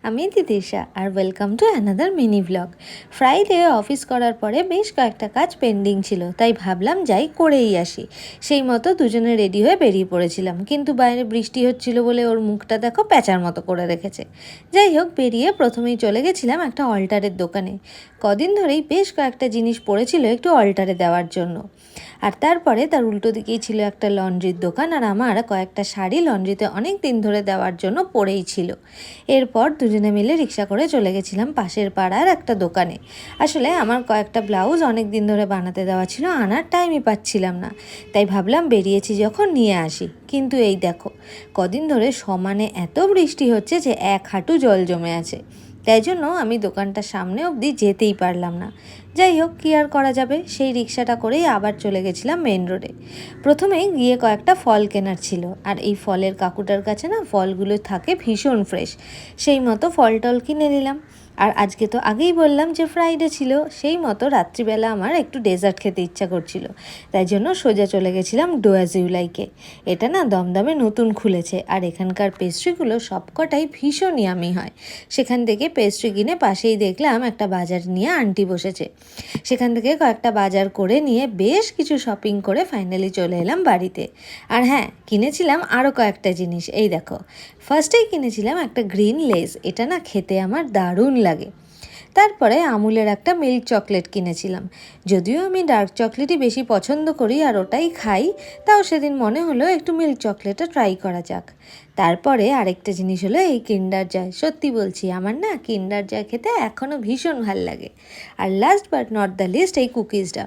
আমি তিতিশা আর welcome to another mini blog. Friday office করার পরে বেশ কয়েকটা কাজ পেন্ডিং ছিল, তাই ভাবলাম যাই করেই আসি। সেই মতো দুজনে রেডি হয়ে বেরিয়ে পড়েছিলাম, কিন্তু বাইরে বৃষ্টি হচ্ছিল বলে ওর মুখটা দেখো প্যাঁচার মতো করে রেখেছে। যাই হোক, বেরিয়ে প্রথমেই চলে গেছিলাম একটা অল্টারের দোকানে। কদিন ধরেই বেশ কয়েকটা জিনিস পড়েছিল একটু অল্টারে দেওয়ার জন্য। আর তারপরে তার উল্টো দিকেই ছিল একটা লন্ড্রির দোকান, আর আমার কয়েকটা শাড়ি লন্ড্রিতে অনেক দিন ধরে দেওয়ার জন্য পড়েই ছিল। এরপর দুজনে মিলে রিক্সা করে চলে গেছিলাম পাশের পাড়ার একটা দোকানে। আসলে আমার কয়েকটা ব্লাউজ অনেক দিন ধরে বানাতে দেওয়া ছিল, আনার টাইমই পাচ্ছিলাম না, তাই ভাবলাম বেরিয়েছি যখন নিয়ে আসি। কিন্তু এই দেখো, কদিন ধরে সমানে এত বৃষ্টি হচ্ছে যে এক হাঁটু জল জমে আছে, তাই জন্য আমি দোকানটার সামনে অবধি যেতেই পারলাম না। যাই হোক, কী আর করা যাবে, সেই রিক্সাটা করেই আবার চলে গেছিলাম মেন রোডে। প্রথমে গিয়ে কয়েকটা ফল কেনার ছিল, আর এই ফলের কাকুটার কাছে না ফলগুলো থাকে ভীষণ ফ্রেশ, সেই মতো ফল টল কিনে নিলাম। আর আজকে তো আগেই বললাম যে ফ্রাইডে ছিল, সেই মতো রাত্রিবেলা আমার একটু ডেজার্ট খেতে ইচ্ছা করছিল, তাই জন্য সোজা চলে গেছিলাম ডোয়াজিউলাইকে। এটা না দমদমে নতুন খুলেছে, আর এখানকার পেস্ট্রিগুলো সবকটাই ভীষণ ইয়ামি হয়। সেখান থেকে পেস্ট্রি কিনে পাশেই দেখলাম একটা বাজার নিয়ে আন্টি বসেছে, সেখান থেকে কয়েকটা বাজার করে নিয়ে বেশ কিছু শপিং করে ফাইনালি চলে এলাম বাড়িতে। আর হ্যাঁ, কিনেছিলাম আরও কয়েকটা জিনিস। এই দেখো, ফার্স্টেই কিনেছিলাম একটা গ্রিন লেস, এটা না খেতে আমার দারুণ লাগে। তারপরে আমুলের একটা মিল্ক চকলেট কিনেছিলাম। যদিও আমি ডার্ক চকলেটই বেশি পছন্দ করি আর ওটাই খাই, তাও সেদিন মনে হলো একটু মিল্ক চকলেটটা ট্রাই করা যাক। তারপরে আরেকটা জিনিস হলো এই কিন্ডার জয়। সত্যি বলছি, আমার না কিন্ডার জয় খেতে এখনও ভীষণ ভাল লাগে। আর last but not the least, এই কুকিজটা।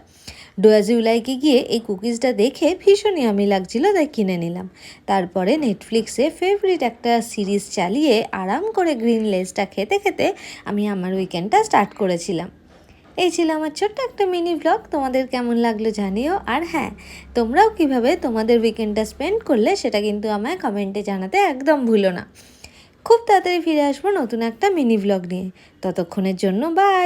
ডোয়াজিউলাইকে গিয়ে এই কুকিজটা দেখে ভীষণই আমি লাগছিল, তাই কিনে নিলাম। তারপরে নেটফ্লিক্সে ফেভারিট একটা সিরিজ চালিয়ে আরাম করে গ্রিন লেসটা খেতে খেতে আমি আমার উইকেন্ডটা স্টার্ট করেছিলাম। এই ছিল আমার ছোট্ট একটা মিনি ব্লগ। তোমাদের কেমন লাগলো জানিও। আর হ্যাঁ, তোমরাও কিভাবে তোমাদের উইকেন্ডটা স্পেন্ড করলে সেটা কিন্তু আমায় কমেন্টে জানাতে একদম ভুলো না। খুব তাড়াতাড়ি ফিরে আসবো নতুন একটা মিনি ব্লগ নিয়ে। ততক্ষণের জন্য বাই।